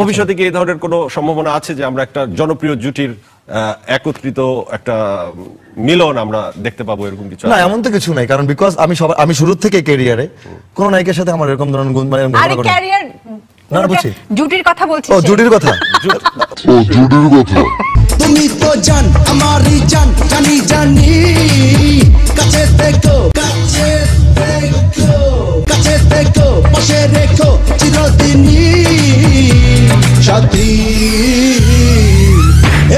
ভবিষ্যতে কি এই ধরনের কোনো সম্ভাবনা আছে যে আমরা একটা জনপ্রিয় জুটির একত্রিত একটা মিলন আমরা দেখতে পাবো, এরকম কিছু? না, এমন তো কিছু নাই, কারণ বিকজ আমি শুরু থেকে ক্যারিয়ারে কোন নায়িকার সাথে আমার এরকম ধরনের আরে ক্যারিয়ার না বুঝছি, জুটির কথা বলছিস? ও জুটির কথা, তুমি তো জান আমারই জান, জানি জানি, কাছে দেখো কাছে দেখো কাছে দেখো, পাশে রেখো চিরদিনই সাথী,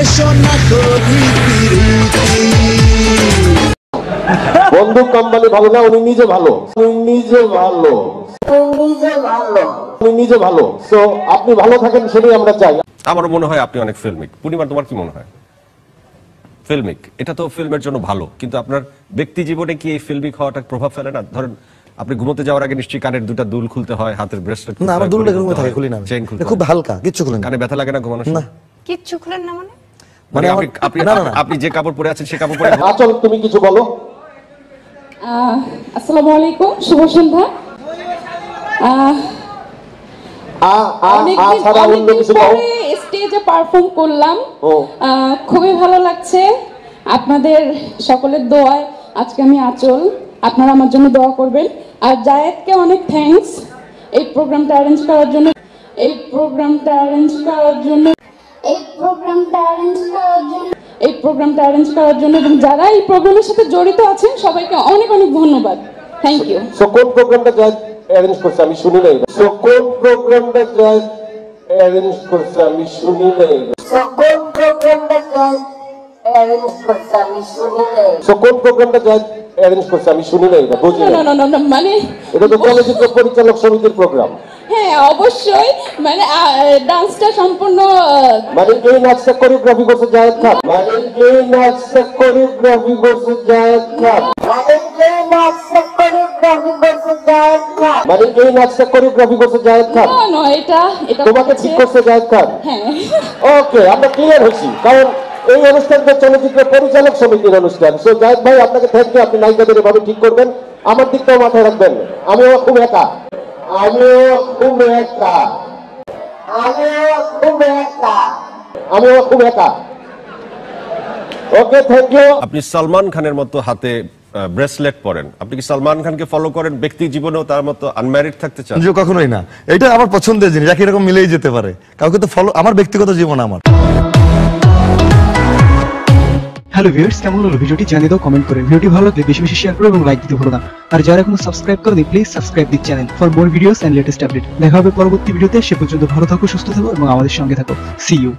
এসো না করি প্রীতি। বন্ধু কোম্পানি ভালো না, উনি নিজে ভালো, উনি নিজে ভালো, উনি নিজে ভালো। সো আপনি ভালো থাকেন, সেটাই আমরা চাই। আমার মনে হয় আপনি অনেক ফিল্মিক। পূর্ণিমা, তোমার কি মনে হয়? ফিল্মিক, এটা তো ফিল্মের জন্য ভালো, কিন্তু আপনার ব্যক্তি জীবনে কি এই ফিল্মিক হওয়াটা প্রভাব ফেলে না? ধরেন আপনি ঘুমোতে যাওয়ার আগে নিশ্চয়ই কানের দুটো দুল খুলতে হয়, হাতের ব্রেসলেট। না, আমার দুলটা ঘুমে থাকে, খুলি না, চেইন খুলতে খুব হালকা, কিচ্ছু খুলি না। কানে ব্যথা লাগে না ঘুমানোর সময়? কিচ্ছু খুলেন না মানে? মানে আপনি যে কাপড় পরে আছেন সে কাপড় পরে। আচল, তুমি কিছু বলো। আসসালামু আলাইকুম, শুভ সন্ধ্যা। স্টেজে পারফর্ম করলাম, খুবই ভালো লাগছে। আপনাদের সকলের দোয়ায় আজকে আমি আচল, আপনারা আমার জন্য দোয়া করবেন। আর জায়েদকে অনেক থ্যাঙ্কস এই প্রোগ্রামটা অ্যারেঞ্জ করার জন্য, এই প্রোগ্রামটা অ্যারেঞ্জ করার জন্য, এই প্রোগ্রামটা অ্যারেঞ্জ করার জন্য, এই প্রোগ্রামটা অ্যারেঞ্জ করার জন্য, এবং যারা এই প্রোগ্রামের সাথে জড়িত আছেন সবাইকে অনেক অনেক ধন্যবাদ। Thank you. সো কোন প্রোগ্রামটা জায়েদ অ্যারেঞ্জ করছে আমি শুনি নাই। সো কোন প্রোগ্রামটা জায়েদ অ্যারেঞ্জ করছে আমি শুনি নাই। সো কোন প্রোগ্রামটা জায়েদ অ্যারেঞ্জ করছে আমি শুনি নাই। সো কোন প্রোগ্রামটা জায়েদ অ্যারেঞ্জ করছে আমি শুনি নাই, বুঝি না। না মানে এটা তো চলচ্চিত্র পরিচালক সমিতির প্রোগ্রাম। হ্যাঁ অবশ্যই, মানে ডান্সটা সম্পূর্ণ, মানে এই নাচটা কোরিওগ্রাফি করছে জায়েদ খান, মানে এই নাচটা কোরিওগ্রাফি করছে জায়েদ খান, মানে এই নাচটা কোরিওগ্রাফি করছে জায়েদ খান, মানে এই নাচটা কোরিওগ্রাফি করছে জায়েদ খান। না এটা তোমাকে ঠিক করছে জায়েদ খান। হ্যাঁ ওকে, আমরা ক্লিয়ার হইছি, কারণ এই অনুষ্ঠানটা চলচ্চিত্র পরিচালক সমিতির অনুষ্ঠান। সো জায়েদ ভাই আপনাকে থ্যাংক ইউ, আপনি নায়িকাদের এভাবে ঠিক করবেন, আমার দিকটাও মাথায় রাখবেন। আমিও খুব একা, আমিও খুব একা, আমিও খুব একা, আমিও খুব একা। ওকে, থ্যাংক ইউ। আপনি সালমান খানের মতো হাতে ব্রেসলেট পরেন, আপনি কি সালমান খানকে ফলো করেন? ব্যক্তি জীবনেও তার মতো আনম্যারিড থাকতে চান? কখনোই না, এটা আমার পছন্দের জিনিস, একই রকম মিলেই যেতে পারে, কাউকে তো ফলো, আমার ব্যক্তিগত জীবন আমার। হ্যালো ভিউয়ার্স, কেমন হলো ভিডিওটি জানিয়ে দাও কমেন্ট করে। ভিডিওটি ভালো লাগলে বেশি বেশি শেয়ার করো এবং লাইক দিতে ভুলো না। আর যারা এখনো সাবস্ক্রাইব করোনি please subscribe this channel for more videos and latest update. দেখা হবে পরবর্তী ভিডিওতে, সে পর্যন্ত ভালো থাকো, সুস্থ থাকো এবং আমাদের সঙ্গে থাকো। See you.